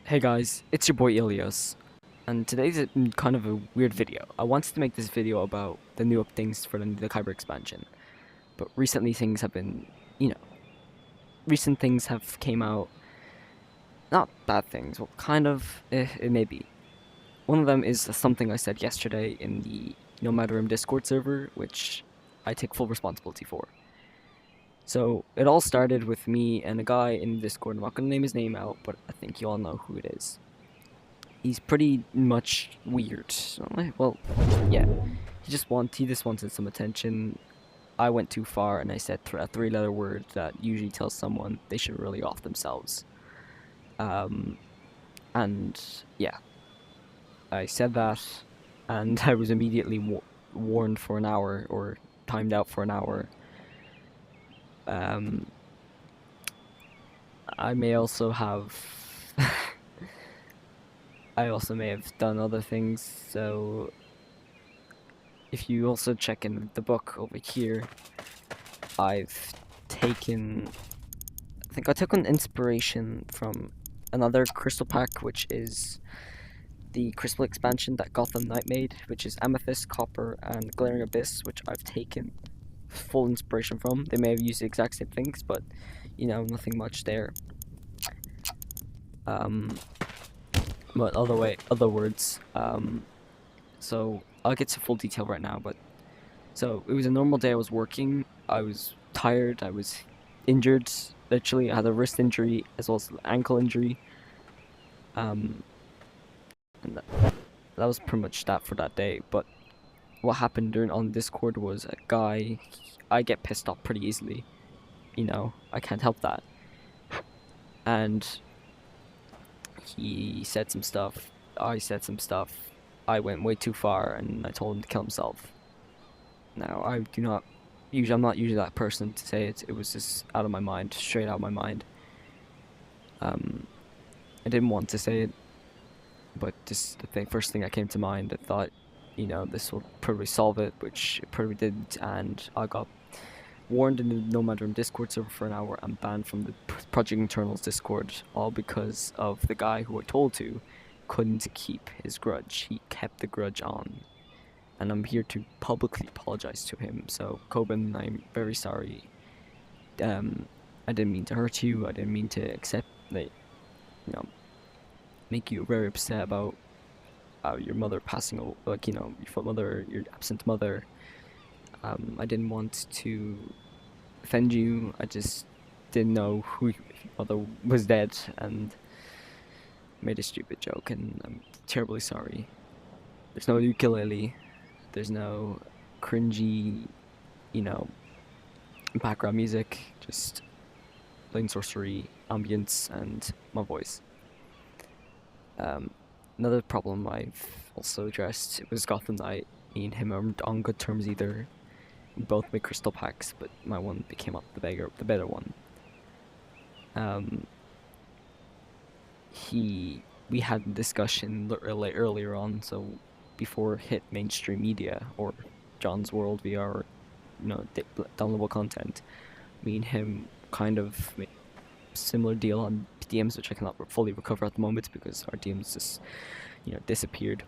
Hey guys, it's your boy Ilios, and today's kind of a weird video. I wanted to make this video about the new things for the Kyber expansion, but recently things have been, you know, recent things have came out, not bad things, well, kind of, it may be. One of them is something I said yesterday in the Nomad Room Discord server, which I take full responsibility for. So, it all started with me and a guy in Discord. I'm not gonna name his name out, but I think you all know who it is. He's pretty much weird. Well, yeah. He just wanted some attention. I went too far and I said a three-letter word that usually tells someone they should really off themselves. Um, and yeah, I said that, and I was immediately warned for an hour or timed out for an hour. Um, I may also have. I also may have done other things, so if you also check in the book over here, I've taken, I think I took an inspiration from another crystal pack, which is the crystal expansion that Gotham Knight made, which is Amethyst, Copper, and Glaring Abyss, which I've taken full inspiration from. They may have used the exact same things, but, you know, nothing much there. But other words, so I'll get to full detail right now, but so it was a normal day. I was working. I was tired. I was injured. Literally, I had a wrist injury as well as an ankle injury. And that was pretty much that for that day. But what happened during on Discord was a guy. I get pissed off pretty easily. You know, I can't help that. And he said some stuff. I said some stuff. I went way too far, and I told him to kill himself. Now, I'm not usually that person to say it. It was just out of my mind, straight out of my mind. I didn't want to say it, but just first thing that came to mind, I thought, you know, this will probably solve it, which it probably didn't, and I got warned in the Nomad Room Discord server for an hour and banned from the Project Internals Discord, all because of the guy who I told to couldn't keep his grudge. He kept the grudge on. And I'm here to publicly apologize to him. So, Coben, I'm very sorry. I didn't mean to hurt you. I didn't mean to accept that, you know, make you very upset about your mother passing away, like, you know, your absent mother. I didn't want to offend you. I just didn't know who your mother was dead and made a stupid joke, and I'm terribly sorry. There's no ukulele. There's no cringy, you know, background music, just plain sorcery, ambience, and my voice. Another problem I've also addressed was Gotham Knight. Me and him aren't on good terms either. We both made crystal packs, but my one became up the better one. We had a discussion earlier on, so before it hit mainstream media or John's World VR, you know, downloadable content, me and him kind of made a similar deal on DMs, which I cannot fully recover at the moment because our DMs just, you know, disappeared.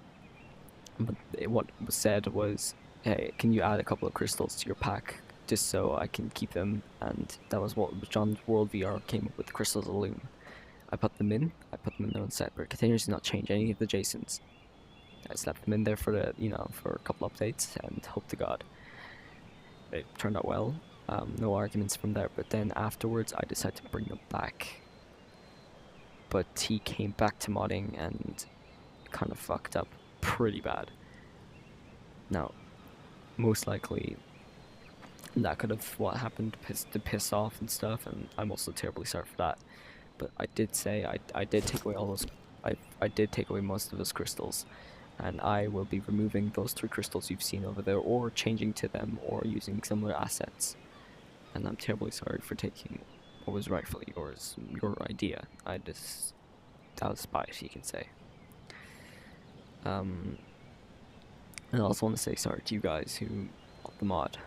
But what was said was, hey, can you add a couple of crystals to your pack just so I can keep them? And that was what John's World VR came up with, the crystals of Loom. I put them in their own set where containers do not change any of the JSONs. I just left them in there for for a couple updates and hope to God it turned out well. No arguments from there, but then afterwards I decided to bring them back. But he came back to modding and kind of fucked up pretty bad. Now, most likely that could have what happened to piss off and stuff, and I'm also terribly sorry for that. But I did say I did take away I did take away most of those crystals, and I will be removing those 3 crystals you've seen over there, or changing to them, or using similar assets. And I'm terribly sorry for taking what was rightfully yours, your idea. That was spite, you can say. And I also want to say sorry to you guys who bought the mod,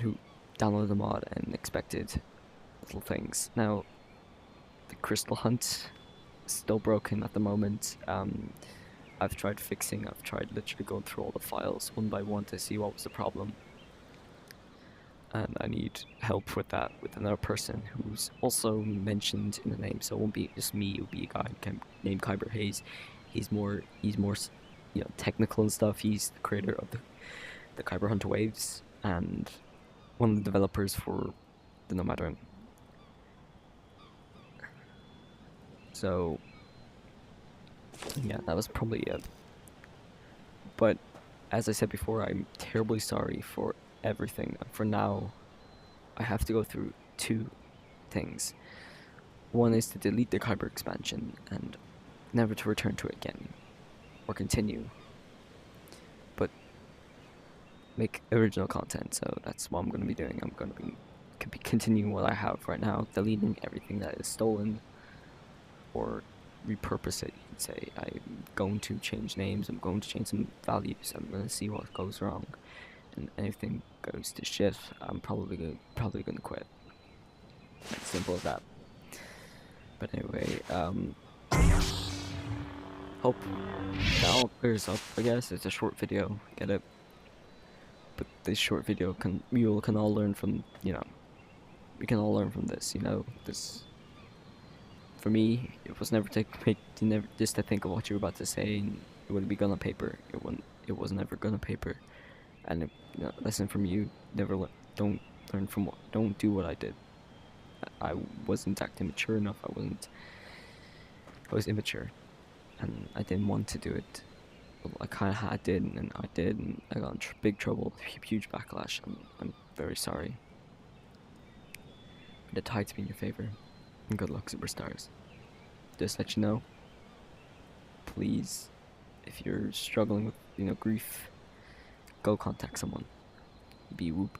who downloaded the mod and expected little things. Now, Crystal Hunt still broken at the moment. I've tried fixing. I've tried literally going through all the files one by one to see what was the problem. And I need help with that with another person who's also mentioned in the name, so it won't be just me. It'll be a guy named Kyber Hayes. He's more technical and stuff. He's the creator of the Kyber Hunter Waves and one of the developers for the Nomadrim. So yeah, that was probably it. But as I said before, I'm terribly sorry for everything. For now, I have to go through two things. One is to delete the Kyber expansion and never to return to it again, or continue, but make original content. So that's what I'm going to be doing. I'm going to be continuing what I have right now, deleting everything that is stolen, or repurpose it, you could say. I'm going to change names, I'm going to change some values, I'm going to see what goes wrong, and anything goes to shit, I'm probably gonna quit. As simple as that. But anyway, hope that all clears up. I guess it's a short video, get it? But this short video you can all learn from, we can all learn from this, this. For me, it was never just to think of what you were about to say, and it wouldn't be gone on paper. It was never gone on paper. And lesson from you: don't do what I did. I wasn't acting mature enough. I was immature, and I didn't want to do it. Well, I kind of had did, and I did, and I got in big trouble, huge backlash. I'm very sorry. But the tide's been in your favor. And good luck, superstars. Just let you know, please, if you're struggling with grief, go contact someone. Be whoop.